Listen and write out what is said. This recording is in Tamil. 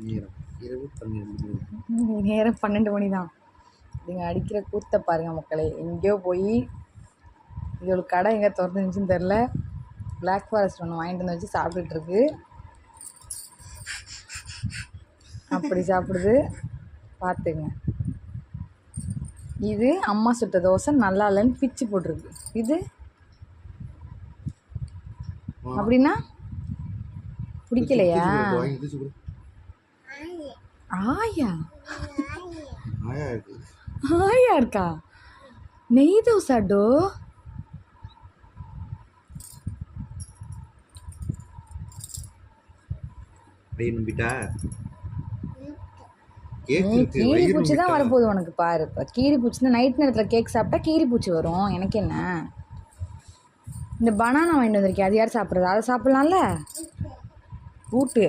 நேரம் 12 மணி தான். இதுங்க அடிக்கிற கூத்த பாருங்க மக்களே. எங்கேயோ போய் இது ஒரு கடை எங்கே திறந்துச்சுன்னு தெரில. பிளாக் ஃபாரஸ்ட் ஒன்று வாங்கிட்டு வந்து வச்சு சாப்பிட்டுட்டு இருக்கு. அப்படி சாப்பிடுது பார்த்துங்க. இது அம்மா சுட்ட தோசை நல்லா இல்லைன்னு பிச்சு போட்டிருக்கு. இது அப்படின்னா பிடிக்கலையா? ஆயா ஆயா இருக்கா? நெய் தோசாடோ? கீரி பூச்சி தான் வரப்போகுது உனக்கு பாரு. இப்போ கீரி பூச்சின்னா நைட் நேரத்தில் கேக் சாப்பிட்டா கீரி பூச்சி வரும். எனக்கு என்ன, இந்த பனானா வாங்கிட்டு வந்திருக்கேன், அது யார் சாப்பிட்றது? அதை சாப்பிட்லாம்ல. ஊட்டு.